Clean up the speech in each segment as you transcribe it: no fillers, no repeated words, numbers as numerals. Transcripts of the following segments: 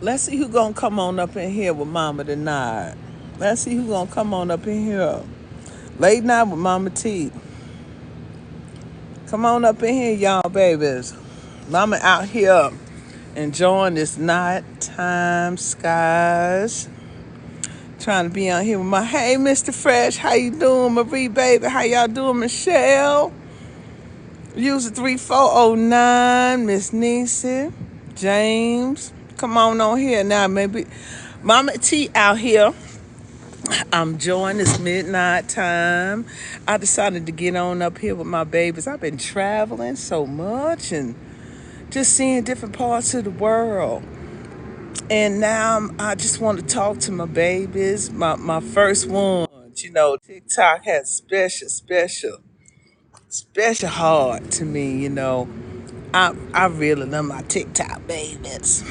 Let's see who gonna come on up in here with Mama tonight. Let's see who gonna come on up in here. Late night with MahMah Tea. Come on up in here, y'all babies. Mama out here enjoying this nighttime skies. Trying to be out here with my, hey, Mr. Fresh, how you doing? Marie, baby, how y'all doing? Michelle, user 3409, Miss Niecy, James. Come on here now, maybe. MahMah Tea out here. I'm enjoying this midnight time. I decided to get on up here with my babies. I've been traveling so much and just seeing different parts of the world. And now I just want to talk to my babies, my first ones. You know, TikTok has special heart to me, you know. I really love my TikTok babies.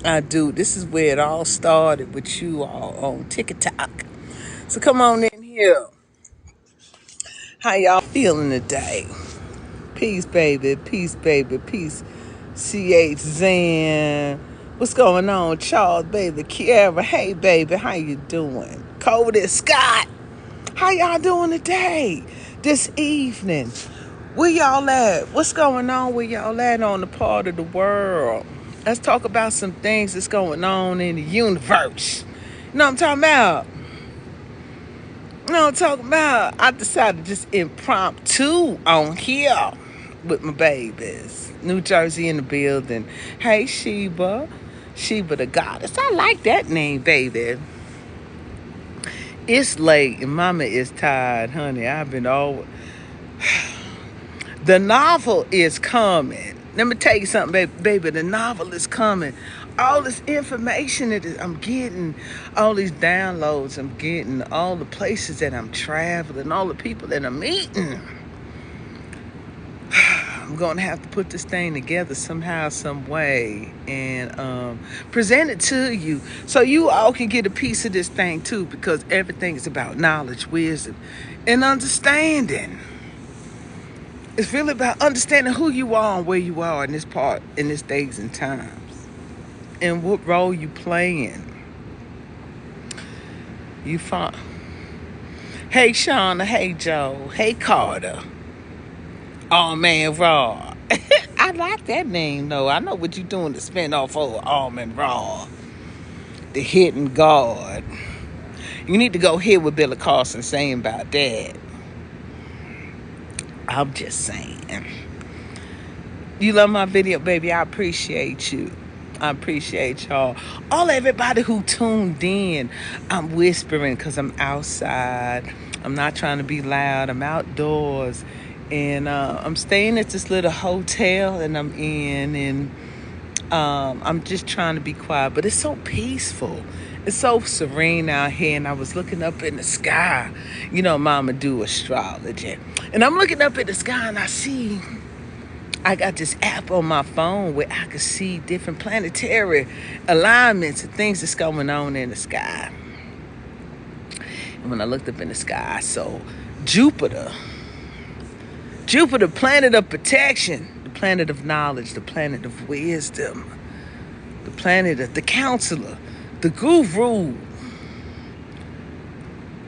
I do. This is where it all started with you all on TikTok. So come on in here. How y'all feeling today? Peace, baby. Peace, baby. Peace. CH Zan. What's going on? Charles, baby. Kiara. Hey, baby. How you doing? Cody Scott. How y'all doing today? This evening. Where y'all at? What's going on? Where y'all at on the part of the world? Let's talk about some things that's going on in the universe. You know what I'm talking about? You know what I'm talking about? I decided to just impromptu on here with my babies. New Jersey in the building. Hey, Sheba. Sheba the goddess. I like that name, baby. It's late and Mama is tired, honey. I've been all... The novel is coming. Let me tell you something, baby. The novel is coming. All this information that I'm getting, all these downloads I'm getting, all the places that I'm traveling, all the people that I'm meeting. I'm going to have to put this thing together somehow, some way, and present it to you so you all can get a piece of this thing too, because everything is about knowledge, wisdom, and understanding. It's really about understanding who you are and where you are in this days and times, and what role you playing. You find, hey Shauna, hey Joe, hey Carter. Oh man, Raw. I like that name though. I know what you're doing to spin off over Almond Raw, the hidden guard. You need to go hear what Billy Carson saying about that. I'm just saying. You love my video, baby. I appreciate you. I appreciate y'all. Everybody who tuned in. I'm whispering because I'm outside. I'm not trying to be loud. I'm outdoors. And I'm staying at this little hotel and I'm in. And I'm just trying to be quiet. But it's so peaceful. It's so serene out here. And I was looking up in the sky. You know, Mama do astrology. And I'm looking up at the sky and I got this app on my phone where I could see different planetary alignments and things that's going on in the sky. And when I looked up in the sky, I saw Jupiter, planet of protection, the planet of knowledge, the planet of wisdom, the planet of the counselor, the guru,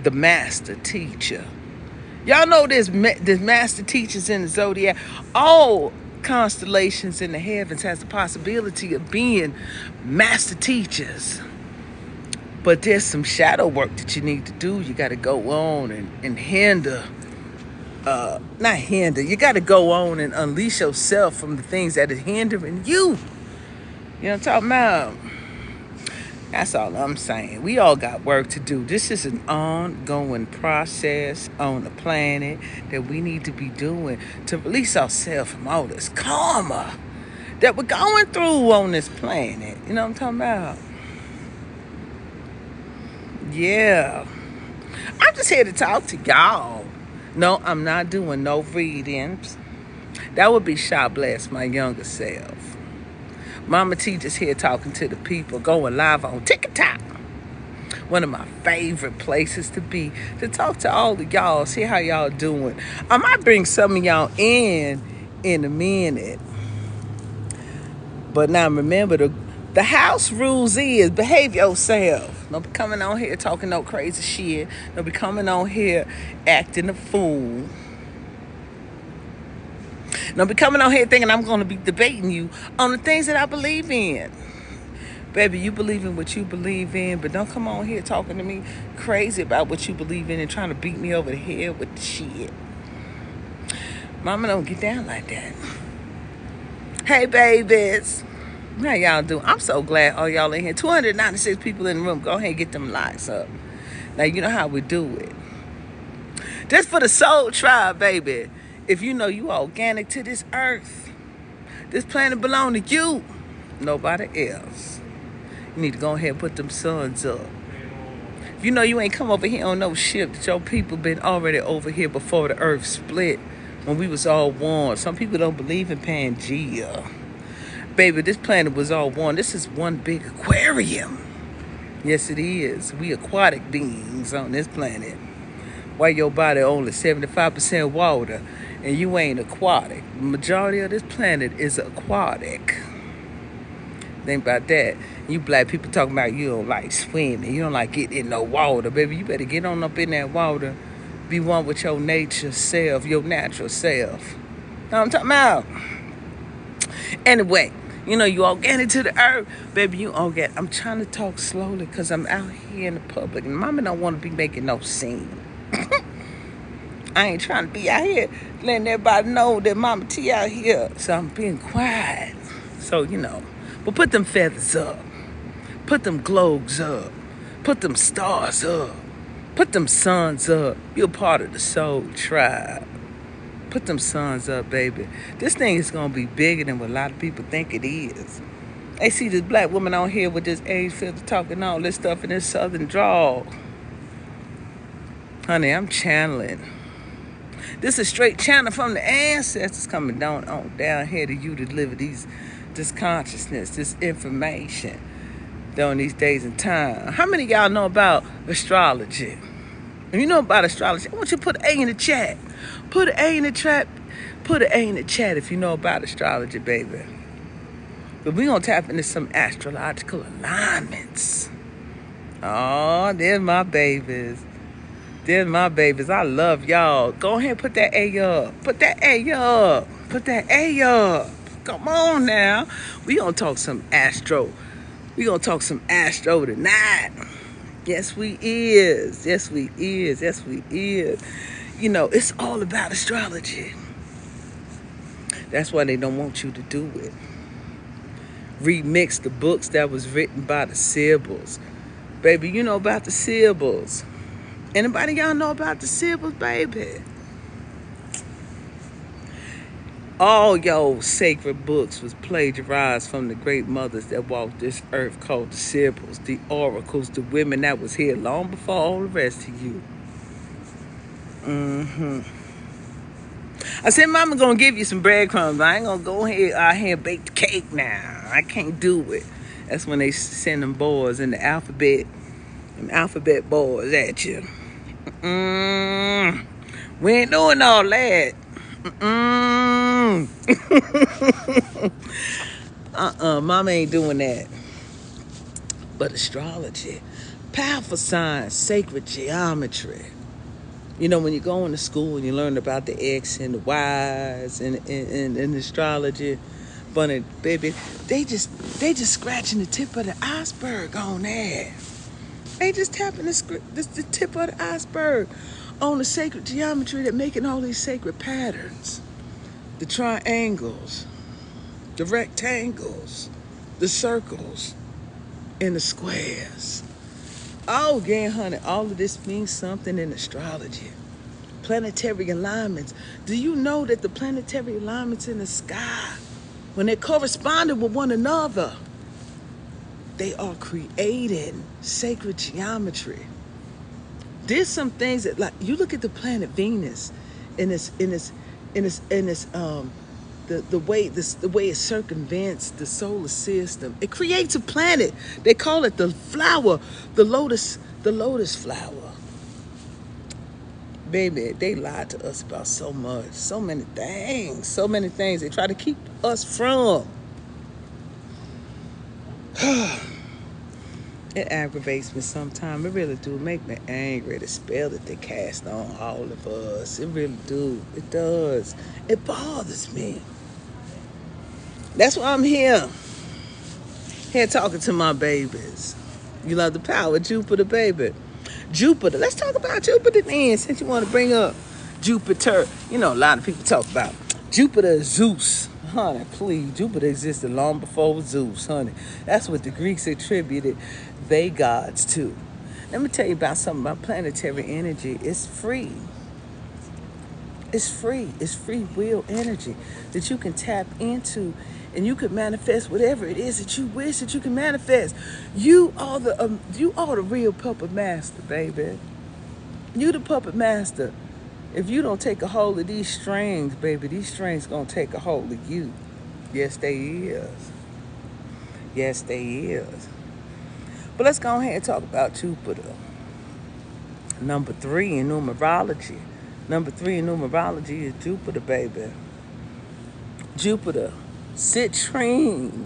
the master teacher. Y'all know there's master teachers in the zodiac. All constellations in the heavens has the possibility of being master teachers. But there's some shadow work that you need to do. You got to go on and hinder. Not hinder. You got to go on and unleash yourself from the things that are hindering you. You know what I'm talking about? That's all I'm saying. We all got work to do. This is an ongoing process on the planet that we need to be doing to release ourselves from all this karma that we're going through on this planet. You know what I'm talking about? Yeah. I'm just here to talk to y'all. No, I'm not doing no readings. That would be shot blast my younger self. MahMah Tea just here talking to the people, going live on TikTok. One of my favorite places to be, to talk to all of y'all, see how y'all doing. I might bring some of y'all in a minute. But now remember, The house rules is behave yourself. Don't be coming on here talking no crazy shit. Don't be coming on here acting a fool. Don't be coming on here thinking I'm going to be debating you on the things that I believe in. Baby, you believe in what you believe in, but don't come on here talking to me crazy about what you believe in and trying to beat me over the head with the shit. Mama don't get down like that. Hey, babies. How y'all doing? I'm so glad all y'all in here. 296 people in the room. Go ahead and get them likes up. Now, you know how we do it. Just for the soul tribe, baby. If you know you are organic to this earth, this planet belong to you, nobody else. You need to go ahead and put them suns up. If you know you ain't come over here on no ship, that your people been already over here before the earth split, when we was all one. Some people don't believe in Pangea. Baby, this planet was all one. This is one big aquarium. Yes, it is. We aquatic beings on this planet. Why your body only 75% water and you ain't aquatic? The majority of this planet is aquatic. Think about that. You black people talking about you don't like swimming. You don't like getting in no water. Baby, you better get on up in that water. Be one with your nature self, your natural self. Know what I'm talking about? Anyway, you know you organic to the earth. Baby, you organic. I'm trying to talk slowly because I'm out here in the public. And mama don't want to be making no scene. I ain't trying to be out here letting everybody know that MahMah Tea out here. So I'm being quiet. So, you know. But put them feathers up. Put them globes up. Put them stars up. Put them suns up. You're part of the soul tribe. Put them suns up, baby. This thing is going to be bigger than what a lot of people think it is. They see this black woman on here with this age filter talking all this stuff in this southern drawl. Honey, I'm channeling. This is straight channeling from the ancestors coming down here to you to deliver this consciousness, this information during these days and time. How many of y'all know about astrology? If you know about astrology, I want you to put an A in the chat. Put an A in the chat. Put an A in the chat if you know about astrology, baby. But we're going to tap into some astrological alignments. Oh, there's my babies. There's my babies. I love y'all. Go ahead and put that A up. Put that A up. Put that A up. Come on now. We gonna talk some astro. We gonna talk some astro tonight. Yes, we is. Yes, we is. Yes, we is. You know, it's all about astrology. That's why they don't want you to do it. Remix the books that was written by the Sibyls. Baby, you know about the Sibyls. Anybody y'all know about the Sibyls, baby? All your sacred books was plagiarized from the great mothers that walked this earth called the Sibyls, the oracles, the women that was here long before all the rest of you. I said, Mama gonna give you some breadcrumbs. I ain't gonna go ahead out here and bake the cake now. I can't do it. That's when they send them boys in the alphabet, them alphabet boys at you. We ain't doing all that. Mama ain't doing that. But astrology, powerful science, sacred geometry. You know, when you go into school and you learn about the X and the Y's and astrology, bunny baby, they just scratching the tip of the iceberg on that. They just tapping the tip of the iceberg on the sacred geometry that making all these sacred patterns. The triangles, the rectangles, the circles, and the squares. Oh, yeah, honey, all of this means something in astrology. Planetary alignments. Do you know that the planetary alignments in the sky, when they corresponded with one another, they are creating sacred geometry. There's some things that, like, you look at the planet Venus in the way it circumvents the solar system. It creates a planet. They call it the flower, the lotus flower. Baby, they lied to us about so much, so many things they try to keep us from. It aggravates me sometimes. It really do make me angry, the spell that they cast on all of us. It really do. It does. It bothers me. That's why I'm here. Here talking to my babies. You love the power of Jupiter, baby. Jupiter. Let's talk about Jupiter then, since you want to bring up Jupiter. You know, a lot of people talk about Jupiter, Zeus. Honey, please. Jupiter existed long before Zeus, honey. That's what the Greeks attributed they gods to. Let me tell you about something about planetary energy. It's free. It's free. It's free will energy that you can tap into, and you can manifest whatever it is that you wish that you can manifest. You are the real puppet master, baby. You the puppet master. If you don't take a hold of these strings, baby, these strings gonna take a hold of you. Yes, they is. Yes, they is. But let's go ahead and talk about Jupiter. Number 3 in numerology. Number 3 in numerology is Jupiter, baby. Jupiter, citrine.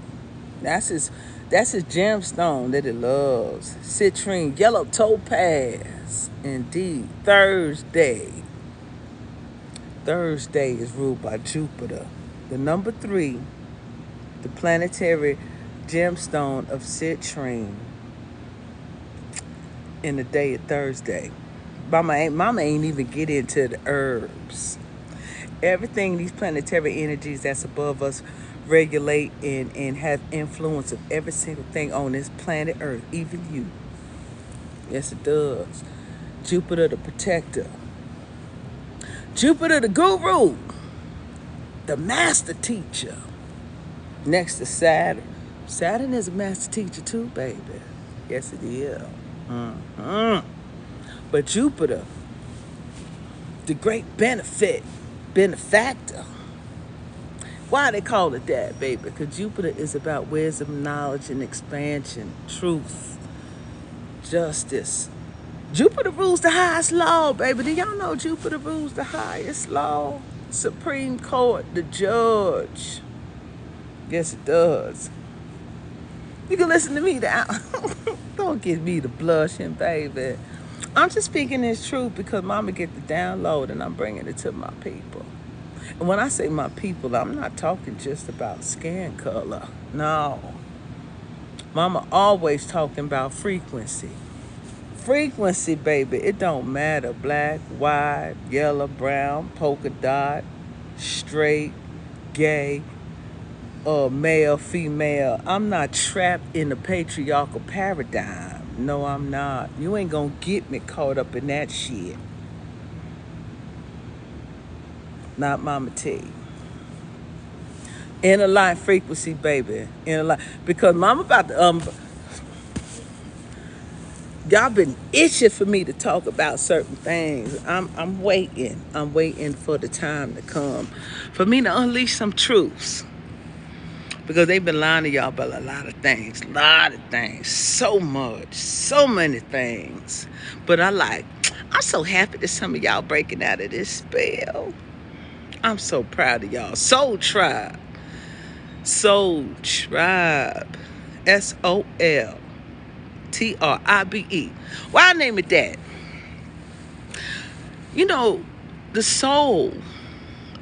That's his gemstone that it loves. Citrine, yellow topaz. Indeed. Thursday is ruled by Jupiter. The number 3, the planetary gemstone of citrine in the day of Thursday. Mama ain't even get into the herbs. Everything, these planetary energies that's above us regulate and have influence of every single thing on this planet Earth, even you. Yes, it does. Jupiter, the protector. Jupiter, the guru. The master teacher. Next to Saturn. Saturn is a master teacher too, baby. Yes, it is. But Jupiter, the great benefactor. Why they call it that, baby? Because Jupiter is about wisdom, knowledge, and expansion, truth, justice. Jupiter rules the highest law, baby. Do y'all know Jupiter rules the highest law? Supreme Court, the judge. Yes, it does. You can listen to me now. Don't give me the blushing, baby. I'm just speaking this truth because Mama get the download and I'm bringing it to my people. And when I say my people, I'm not talking just about skin color. No. Mama always talking about frequency. Frequency, baby. It don't matter. Black, white, yellow, brown, polka dot, straight, gay, male, female. I'm not trapped in the patriarchal paradigm. No, I'm not. You ain't gonna get me caught up in that shit. Not MahMah Tea. Inner line frequency, baby. Inner line. Because Mama about to y'all been itching for me to talk about certain things. I'm waiting. I'm waiting for the time to come for me to unleash some truths. Because they've been lying to y'all about a lot of things. So much. So many things. But I'm so happy that some of y'all breaking out of this spell. I'm so proud of y'all. Soul Tribe. Soul Tribe. SOLTRIBE. Why I name it that? You know, the soul,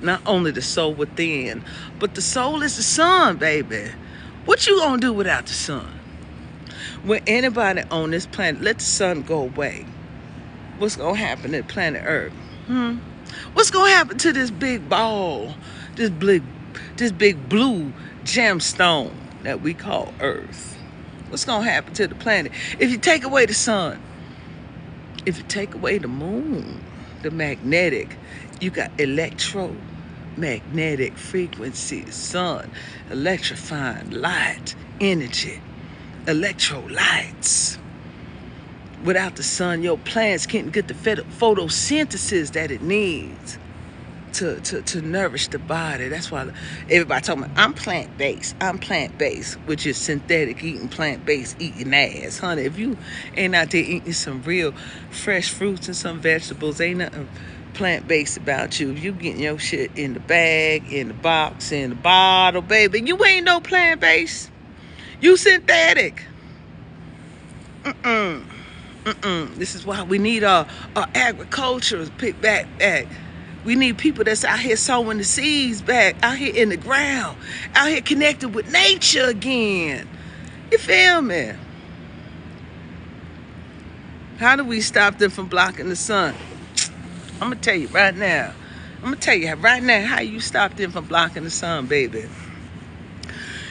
not only the soul within, but the soul is the sun, baby. What you gonna do without the sun? When anybody on this planet, let the sun go away, what's gonna happen to planet Earth? What's gonna happen to this big ball, this big blue gemstone that we call Earth? What's gonna happen to the planet if you take away the sun? If you take away the moon, the magnetic, you got electromagnetic frequency, sun, electrifying light, energy, electrolytes. Without the sun, your plants can't get the photosynthesis that it needs to nourish the body. That's why everybody talking about, I'm plant-based, which is synthetic eating, plant-based eating ass. Honey, if you ain't out there eating some real fresh fruits and some vegetables, ain't nothing plant-based about you. If you getting your shit in the bag, in the box, in the bottle, baby, you ain't no plant-based. You synthetic. This is why we need our agriculture pick back. We need people that's out here sowing the seeds back, out here in the ground, out here connected with nature again. You feel me? How do we stop them from blocking the sun? I'm going to tell you right now. How you stop them from blocking the sun, baby.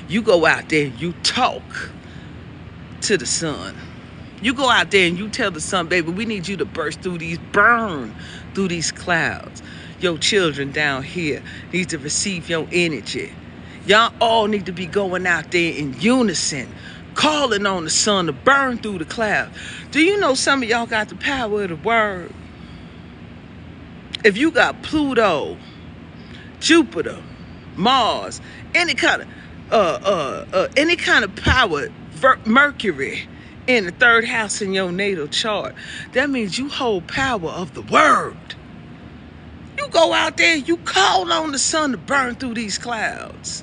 You go out there and you talk to the sun. You go out there and you tell the sun, baby, we need you to burn through these clouds. Your children down here need to receive your energy. Y'all all need to be going out there in unison, calling on the sun to burn through the clouds. Do you know some of y'all got the power of the word? If you got Pluto, Jupiter, Mars, any kind of power, Mercury in the third house in your natal chart, that means you hold power of the word. You go out there, you call on the sun to burn through these clouds.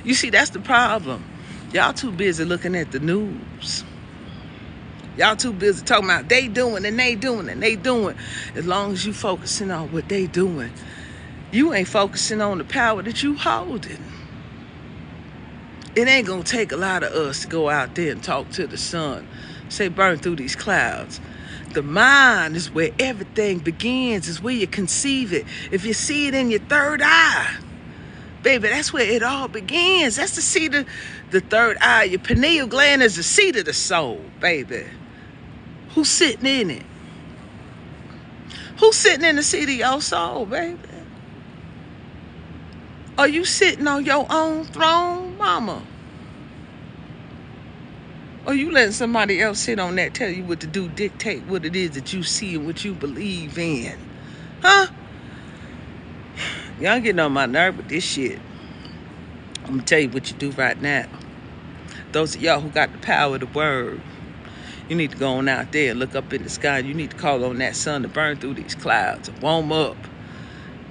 You see, that's the problem. Y'all too busy looking at the news. Y'all too busy talking about they doing and they doing and they doing. As long as you focusing on what they doing, you ain't focusing on the power that you holding. It ain't gonna take a lot of us to go out there and talk to the sun. Say burn through these clouds. The mind is where everything begins, is where you conceive it. If you see it in your third eye, baby, that's where it all begins. That's the seat of the third eye. Your pineal gland is the seat of the soul, baby. Who's sitting in it? Who's sitting in the seat of your soul, baby? Are you sitting on your own throne, mama? Or you letting somebody else sit on that, tell you what to do, dictate what it is that you see and what you believe in? Huh? Y'all getting on my nerve with this shit. I'm going to tell you what you do right now. Those of y'all who got the power of the word, you need to go on out there and look up in the sky. You need to call on that sun to burn through these clouds and warm up.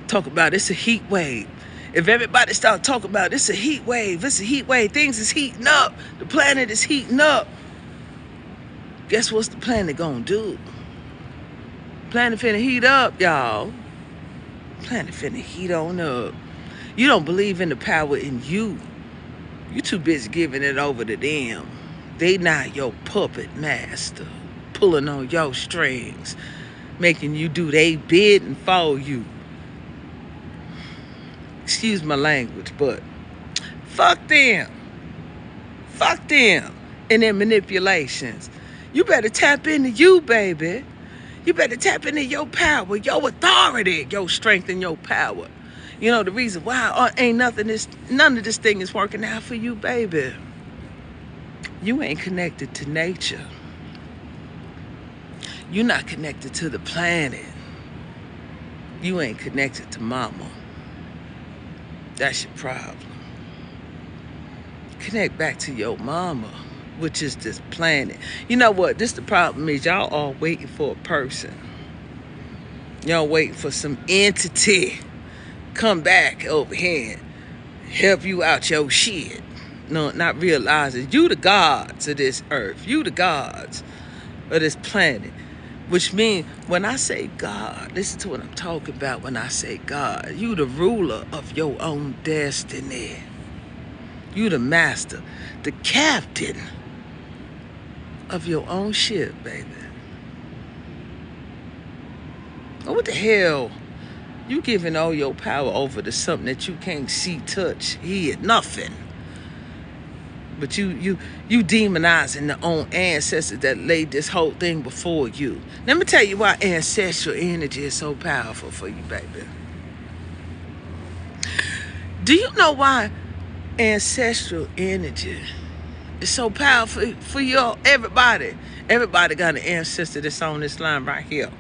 Talk about it's a heat wave. If everybody start talking about it's a heat wave, things is heating up. The planet is heating up. Guess what's the planet gonna do? Planet finna heat up, y'all. Planet finna heat on up. You don't believe in the power in you. You too busy giving it over to them. They not your puppet master, pulling on your strings, making you do they bid and for you. Excuse my language, but fuck them. Fuck them and their manipulations. You better tap into you, baby. You better tap into your power, your authority, your strength and your power. You know, the reason why none of this thing is working out for you, baby. You ain't connected to nature. You're not connected to the planet. You ain't connected to mama. That's your problem. Connect back to your mama, which is this planet. You know what? This the problem is y'all all waiting for a person. Y'all waiting for some entity come back over here and help you out your shit. No, not realizing you the gods of this earth. You the gods of this planet. Which means when I say God, listen to what I'm talking about when I say God. You the ruler of your own destiny. You the master, the captain of your own ship, baby. What the hell? You giving all your power over to something that you can't see, touch, hear, nothing. But you demonizing the own ancestors that laid this whole thing before you. Let me tell you why ancestral energy is so powerful for you, baby. Do you know why ancestral energy is so powerful for you? Everybody got an ancestor that's on this line right here.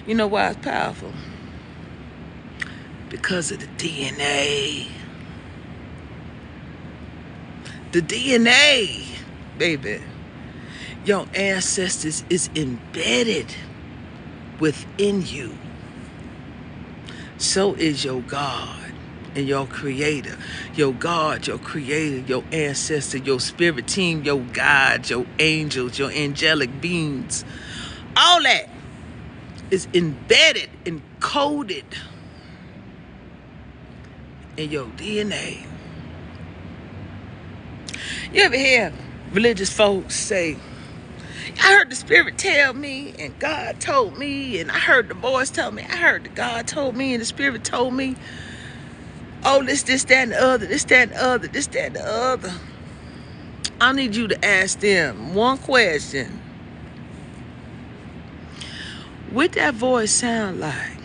You know why it's powerful? Because of the DNA. The DNA, baby. Your ancestors is embedded within you. So is your God. and your creator, your God, your creator, your ancestor, your spirit team, your guides, your angels, your angelic beings. All that is embedded, encoded in your DNA. You ever hear religious folks say, I heard the spirit tell me, and God told me, and I heard the voice tell me, I heard the God told me, and the spirit told me, oh, this, that, and the other, this, that, and the other, this, that, and the other. I need you to ask them one question. What that voice sound like?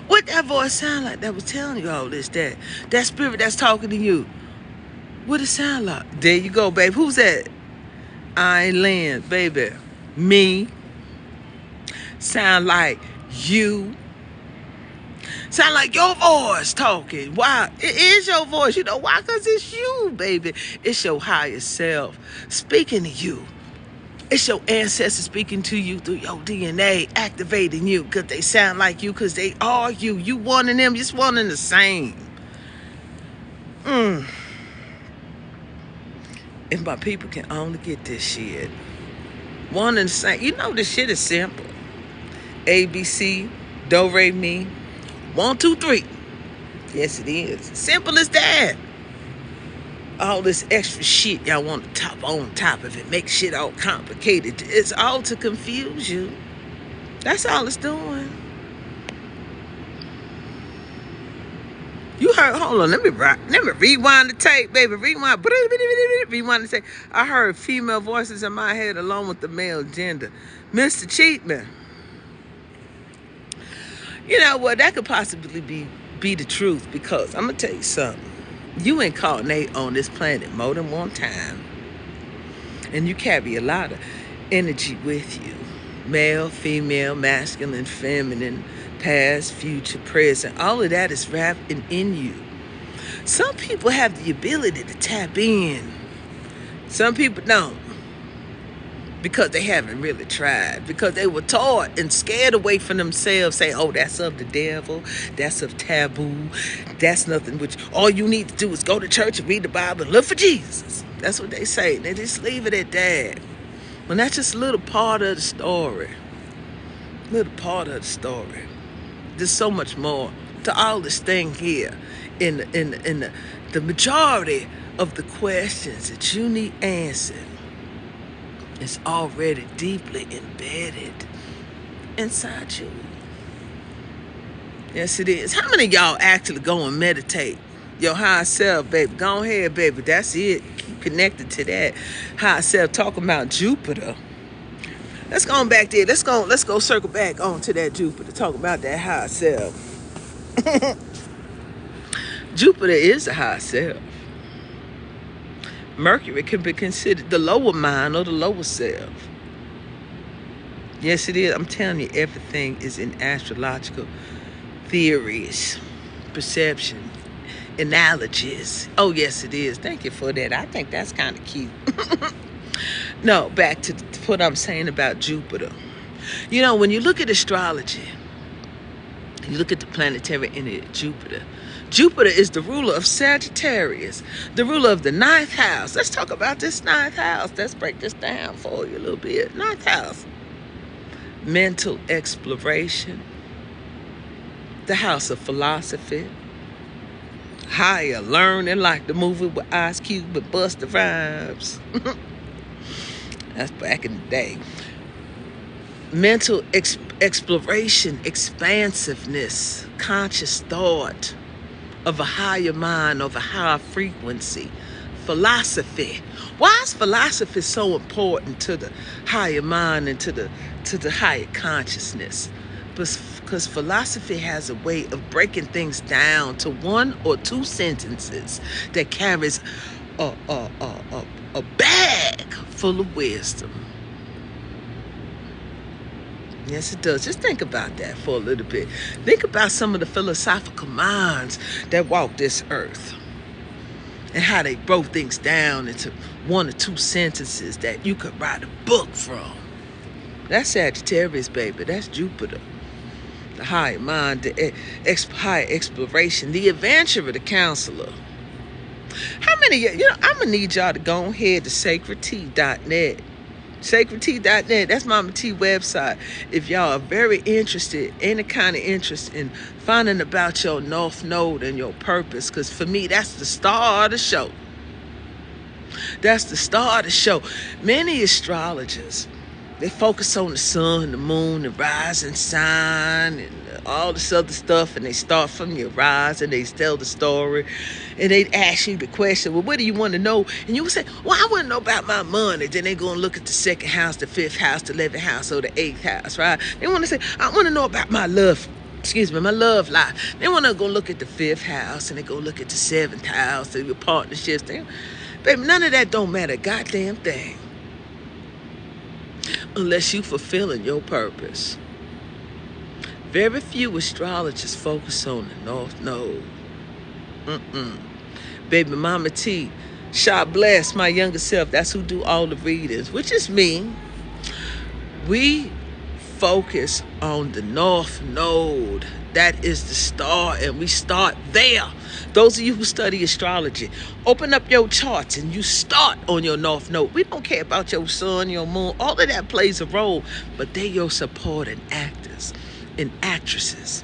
What that voice sound like that was telling you all this, that spirit that's talking to you? What it sound like? There you go, babe. Who's that? I ain't Lynn, baby. Me. Sound like you. Sound like your voice talking. Why? It is your voice. You know why? Because it's you, baby. It's your higher self speaking to you. It's your ancestors speaking to you through your DNA, activating you because they sound like you, because they are you. You one and them, just one and the same. If my people can only get this shit. One and the same. You know this shit is simple. A, B, C, do, re, mi. 1, 2, 3. Yes, it is. Simple as that. All this extra shit y'all want to top on top of it, make shit all complicated. It's all to confuse you. That's all it's doing. You heard, hold on, let me rewind the tape, baby. Rewind the tape. I heard female voices in my head along with the male gender. Mr. Cheatman. You know what? That could possibly be the truth, because I'm going to tell you something. You incarnate on this planet more than one time. And you carry a lot of energy with you. Male, female, masculine, feminine, past, future, present. All of that is wrapped in you. Some people have the ability to tap in. Some people don't. Because they haven't really tried. Because they were taught and scared away from themselves. Say, oh, that's of the devil. That's of taboo. That's nothing. Which all you need to do is go to church and read the Bible and look for Jesus. That's what they say. They just leave it at that. Well, that's just a little part of the story. Little part of the story. There's so much more to all this thing here. In the majority of the questions that you need answered, it's already deeply embedded inside you. Yes, it is. How many of y'all actually go and meditate? Your higher self, baby. Go ahead, baby. That's it. Keep connected to that higher self. Talking about Jupiter. Let's go on back there. Let's go circle back on to that Jupiter. Talk about that higher self. Jupiter is the higher self. Mercury can be considered the lower mind or the lower self. Yes, it is. I'm telling you, everything is in astrological theories, perception, analogies. Oh, yes, it is. Thank you for that. I think that's kind of cute. No, back to what I'm saying about Jupiter. You know, when you look at astrology, you look at the planetary energy of Jupiter. Jupiter is the ruler of Sagittarius, the ruler of the 9th house. Let's talk about this 9th house. Let's break this down for you a little bit. 9th house. Mental exploration. The house of philosophy. Higher learning, like the movie with Ice Cube and Busta Rhymes. That's back in the day. Mental exploration, expansiveness, conscious thought of a higher mind, of a higher frequency. Philosophy. Why is philosophy so important to the higher mind and to the higher consciousness? Because philosophy has a way of breaking things down to 1 or 2 sentences that carries a bag full of wisdom. Yes, it does. Just think about that for a little bit. Think about some of the philosophical minds that walk this earth and how they broke things down into 1 or 2 sentences that you could write a book from. That's Sagittarius, baby. That's Jupiter. the higher mind, the higher exploration, the adventurer, the counselor. How many, I'm going to need y'all to go ahead to sacredtea.net. Sacredtea.net, that's MahMah Tea website. If y'all are very interested, any kind of interest in finding about your North Node and your purpose, because for me, that's the star of the show. That's the star of the show. Many astrologers, they focus on the sun, the moon, the rising sign, and all this other stuff, and they start from your rise, and they tell the story, and they ask you the question, well, what do you want to know? And you would say, well, I want to know about my money. Then they go and look at the second house, the fifth house, the 11th house, or the 8th house, right? They want to say, I want to know about my love, my love life. They want to go look at the 5th house, and they go look at the 7th house, your partnerships. Baby, none of that don't matter a goddamn thing unless you fulfilling your purpose. Very few astrologers focus on the North Node. Baby MahMah Tea, God bless my younger self. That's who do all the readings, which is me. We focus on the North Node. That is the star, and we start there. Those of you who study astrology, open up your charts and you start on your North Node. We don't care about your sun, your moon. All of that plays a role, but they're your supporting actors and actresses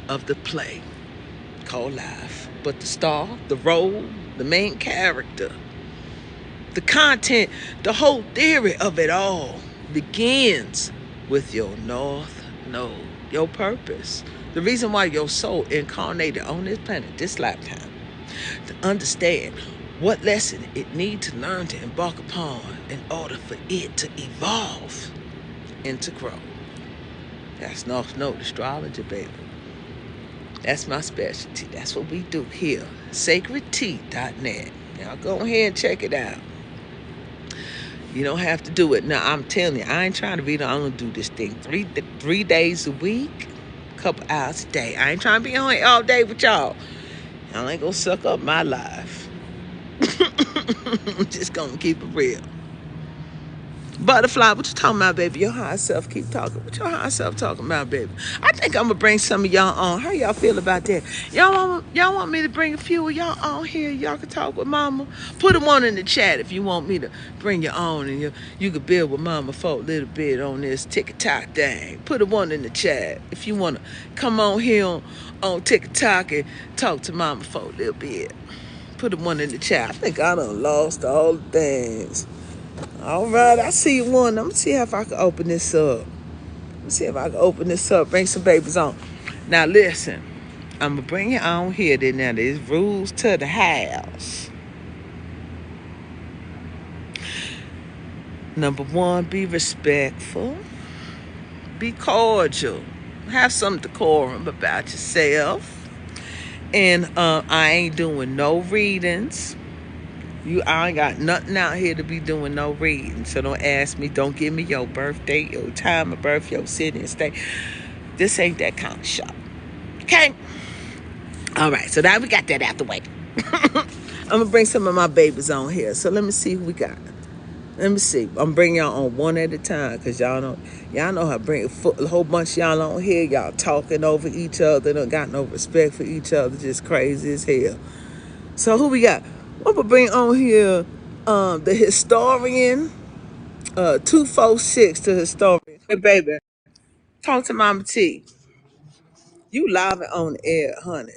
of the play called life. But the star, the role, the main character, the content, the whole theory of it all begins with your North Node, your purpose. The reason why your soul incarnated on this planet, this lifetime, to understand what lesson it needs to learn to embark upon in order for it to evolve and to grow. That's North Node astrology, baby. That's my specialty. That's what we do here. Sacredtea.net. Now go ahead and check it out. You don't have to do it. Now, I'm telling you, I ain't trying to be the only do this thing 3 days a week, couple hours a day. I ain't trying to be on here all day with y'all. Y'all ain't gonna suck up my life. I'm just gonna keep it real. Butterfly, what you talking about, baby? Your higher self keep talking. What your higher self talking about, baby? I think I'm gonna bring some of y'all on. How y'all feel about that? Y'all want me to bring a few of y'all on here? Y'all can talk with Mama. Put them on in the chat if you want me to bring you on, and you could build with Mama for a little bit on this TikTok thing. Put them on in the chat if you wanna come on here on TikTok and talk to Mama for a little bit. Put them one in the chat. I think I done lost all the things. All right, I see one. I'm gonna see if I can open this up. Bring some babies on. Now listen, I'm gonna bring it on here. Then now there's rules to the house. Number 1, be respectful. Be cordial. Have some decorum about yourself. And I ain't doing no readings. I ain't got nothing out here to be doing no reading. So don't ask me. Don't give me your birthday, your time of birth, your city and state. This ain't that kind of show. Okay? All right. So now we got that out the way. I'm going to bring some of my babies on here. So let me see who we got. Let me see. I'm bringing y'all on one at a time because y'all know how to bring a whole bunch of y'all on here. Y'all talking over each other. Don't got no respect for each other. Just crazy as hell. So who we got? I'm going to bring on here the historian, 246, the historian. Hey, baby, talk to MahMah Tea. You live and on the air, honey.